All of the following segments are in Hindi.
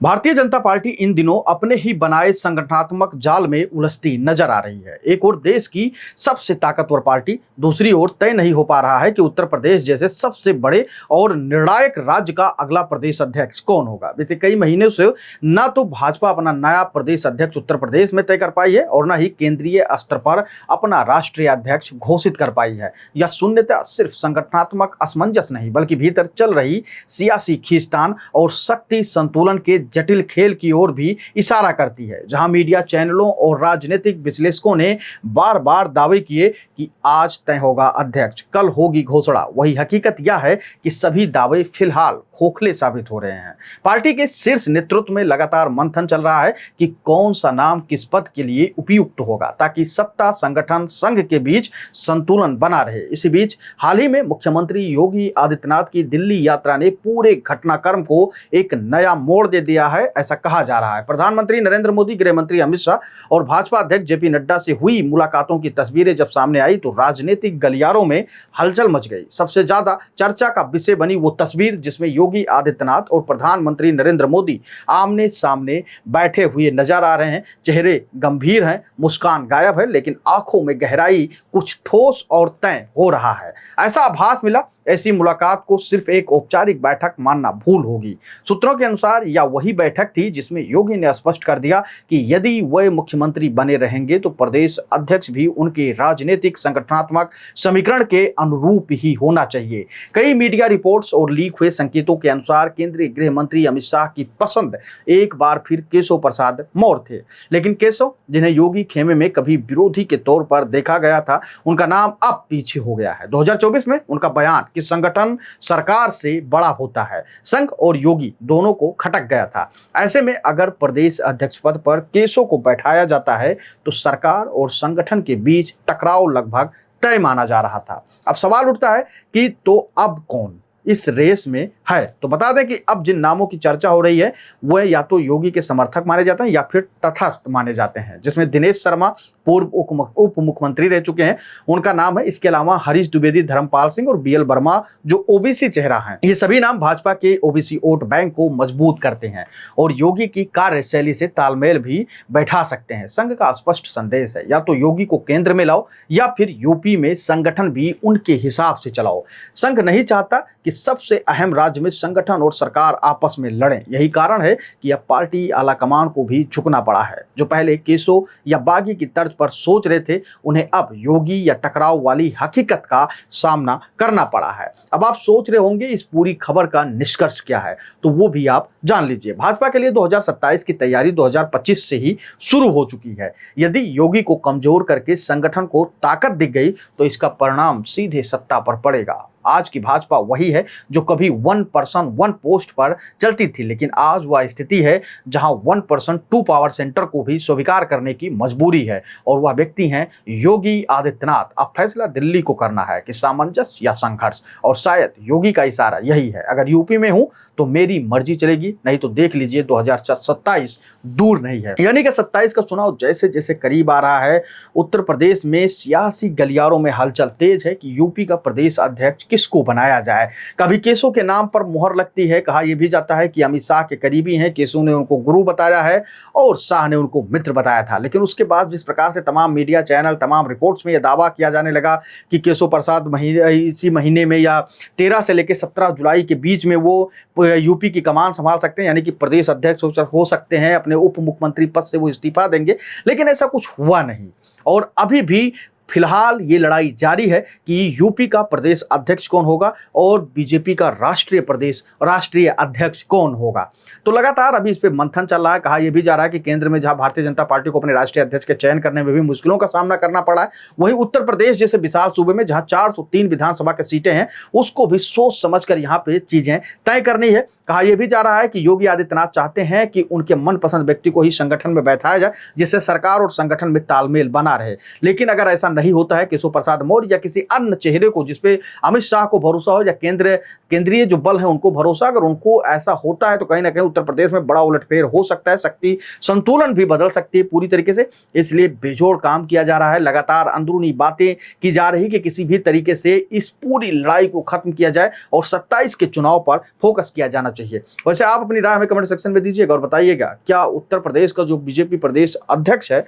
भारतीय जनता पार्टी इन दिनों अपने ही बनाए संगठनात्मक जाल में उलझती नजर आ रही है। एक ओर देश की सबसे ताकतवर पार्टी, दूसरी ओर तय नहीं हो पा रहा है कि उत्तर प्रदेश जैसे सबसे बड़े और निर्णायक राज्य का अगला प्रदेश अध्यक्ष कौन होगा। बीते कई महीनों से ना तो भाजपा अपना नया प्रदेश अध्यक्ष उत्तर प्रदेश में तय कर पाई है और न ही केंद्रीय स्तर पर अपना राष्ट्रीय अध्यक्ष घोषित कर पाई है। यह शून्यता सिर्फ संगठनात्मक असमंजस नहीं बल्कि भीतर चल रही सियासी खींचतान और शक्ति संतुलन के जटिल खेल की ओर भी इशारा करती है, जहां मीडिया चैनलों और राजनीतिक विश्लेषकों ने बार बार दावे किए कि आज तय होगा अध्यक्ष, कल होगी घोषणा। वही हकीकत यह है कि सभी दावे फिलहाल खोखले साबित हो रहे हैं। पार्टी के शीर्ष नेतृत्व में लगातार मंथन चल रहा है कि कौन सा नाम किस पद के लिए उपयुक्त होगा ताकि सत्ता, संगठन, संघ के बीच संतुलन बना रहे। इसी बीच हाल ही में मुख्यमंत्री योगी आदित्यनाथ की दिल्ली यात्रा ने पूरे घटनाक्रम को एक नया मोड़ दे दिया है, ऐसा कहा जा रहा है। प्रधानमंत्री नरेंद्र मोदी, गृह मंत्री अमित शाह और भाजपा अध्यक्ष जेपी नड्डा से हुई मुलाकातों की तस्वीरें जब सामने आई तो राजनीतिक गलियारों में हलचल मच गई। सबसे ज्यादा चर्चा का विषय बनी वो तस्वीर जिसमें योगी आदित्यनाथ और प्रधानमंत्री नरेंद्र मोदी आमने सामने बैठे हुए नजर आ रहे हैं। चेहरे गंभीर हैं, मुस्कान गायब है, लेकिन आंखों में गहराई, कुछ ठोस और तय हो रहा है, ऐसा आभास मिला। ऐसी मुलाकात को सिर्फ एक औपचारिक बैठक मानना भूल होगी। सूत्रों के अनुसार यह वही बैठक थी जिसमें योगी ने स्पष्ट कर दिया कि यदि वह मुख्यमंत्री बने रहेंगे तो प्रदेश अध्यक्ष भी उनके राजनीतिक संगठनात्मक समीकरण के अनुरूप ही होना चाहिए। कई मीडिया रिपोर्ट्स और लीक हुए संकेतों के अनुसार केंद्रीय गृह मंत्री अमित शाह की पसंद एक बार फिर केशव प्रसाद मौर्य थे, लेकिन केशव, जिन्हें योगी खेमे में कभी विरोधी के तौर पर देखा गया था, उनका नाम अब पीछे हो गया है। 2024 में उनका बयान कि संगठन सरकार से बड़ा होता है, संघ और योगी दोनों को खटक गया था। ऐसे में अगर प्रदेश अध्यक्ष पद पर केशव को बैठाया जाता है तो सरकार और संगठन के बीच टकराव लगभग तय माना जा रहा था। अब सवाल उठता है कि तो अब कौन इस रेस में है। तो बता दें कि अब जिन नामों की चर्चा हो रही है वह या तो योगी के समर्थक माने जाते हैं या फिर तटस्थ माने जाते हैं, जिसमें दिनेश शर्मा पूर्व उप मुख्यमंत्री रह चुके हैं, उनका नाम है। इसके अलावा हरीश द्विवेदी, धर्मपाल सिंह और बीएल वर्मा जो ओबीसी चेहरा हैं। ये सभी नाम भाजपा के ओबीसी वोट बैंक को मजबूत करते हैं और योगी की कार्यशैली से तालमेल भी बैठा सकते हैं। संघ का स्पष्ट संदेश है, या तो योगी को केंद्र में लाओ या फिर यूपी में संगठन भी उनके हिसाब से चलाओ। संघ नहीं चाहता कि सबसे अहम राज्य में संगठन और सरकार आपस में लड़ें। यही कारण है कि अब पार्टी आलाकमान को भी झुकना पड़ा है। जो पहले केशव या बागी की तर्ज पर सोच रहे थे, उन्हें अब योगी या टकराव वाली हकीकत का सामना करना पड़ा है। अब आप सोच रहे होंगे इस पूरी खबर का निष्कर्ष क्या है, तो वो भी आप जान लीजिए। भाजपा के लिए 2027 की तैयारी 2025 से ही शुरू हो चुकी है। यदि योगी को कमजोर करके संगठन को ताकत दिख गई तो इसका परिणाम सीधे सत्ता पर पड़ेगा। आज की भाजपा वही है जो कभी 1 पर्सन 1 पोस्ट पर चलती थी, लेकिन आज वह स्थिति है जहां 1 पर्सन 2 पावर सेंटर को भी स्वीकार करने की मजबूरी है और वह व्यक्ति हैं योगी आदित्यनाथ। अब फैसला दिल्ली को करना है कि सामंजस्य या संघर्ष, और शायद योगी का इशारा यही है, अगर यूपी में हूं तो मेरी मर्जी चलेगी, नहीं तो देख लीजिए 2027 दूर नहीं है। यानी कि 27 का चुनाव जैसे जैसे करीब आ रहा है, उत्तर प्रदेश में सियासी गलियारों में हलचल तेज है कि यूपी का प्रदेश अध्यक्ष किसको बनाया जाए। कभी केशव के नाम पर मुहर लगती है, कहा यह भी जाता है कि अमित शाह के करीबी हैं, केशव ने उनको गुरु बताया है और शाह ने उनको मित्र बताया था। लेकिन उसके बाद जिस प्रकार से तमाम मीडिया चैनल, तमाम रिपोर्ट्स में यह दावा किया जाने लगा कि केशव प्रसाद इसी महीने में या 13 से लेकर 17 जुलाई के बीच में वो यूपी की कमान संभाल सकते हैं, यानी कि प्रदेश अध्यक्ष हो सकते हैं, अपने उप मुख्यमंत्री पद से वो इस्तीफा देंगे, लेकिन ऐसा कुछ हुआ नहीं। और अभी भी फिलहाल ये लड़ाई जारी है कि यूपी का प्रदेश अध्यक्ष कौन होगा और बीजेपी का राष्ट्रीय अध्यक्ष कौन होगा। तो लगातार अभी इस पे मंथन चल रहा है। कहा यह भी जा रहा है कि केंद्र में जहां भारतीय जनता पार्टी को अपने राष्ट्रीय अध्यक्ष के चयन करने में भी मुश्किलों का सामना करना पड़ा है, वहीं उत्तर प्रदेश जैसे विशाल सूबे में जहां 403 विधानसभा की सीटें हैं, उसको भी सोच समझकर यहाँ पे चीजें तय करनी है। कहा यह भी जा रहा है कि योगी आदित्यनाथ चाहते हैं कि उनके मनपसंद व्यक्ति को ही संगठन में बैठाया जाए, जिससे सरकार और संगठन में तालमेल बना रहे। लेकिन अगर ऐसा नहीं नहीं होता है केशव प्रसाद मौर्य या किसी अन्य चेहरे को जिसपे अमित शाह को भरोसा हो या केंद्रीय जो बल है उनको भरोसा, अगर उनको ऐसा होता है तो कहीं ना कहीं उत्तर प्रदेश में बड़ा उलटफेर हो सकता है, शक्ति संतुलन भी बदल सकती है पूरी तरीके से। इसलिए बेजोड़ काम किया जा रहा है, लगातार अंदरूनी बातें की जा रही कि किसी भी तरीके से इस पूरी लड़ाई को खत्म किया जाए और 27 के चुनाव पर फोकस किया जाना चाहिए। वैसे आप अपनी राय हमें कमेंट सेक्शन में दीजिएगा और बताइएगा क्या उत्तर प्रदेश का जो बीजेपी प्रदेश अध्यक्ष है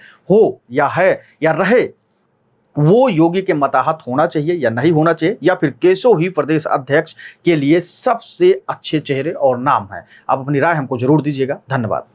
या रहे वो योगी के मताहत होना चाहिए या नहीं होना चाहिए, या फिर केशव ही प्रदेश अध्यक्ष के लिए सबसे अच्छे चेहरे और नाम है। आप अपनी राय हमको जरूर दीजिएगा। धन्यवाद।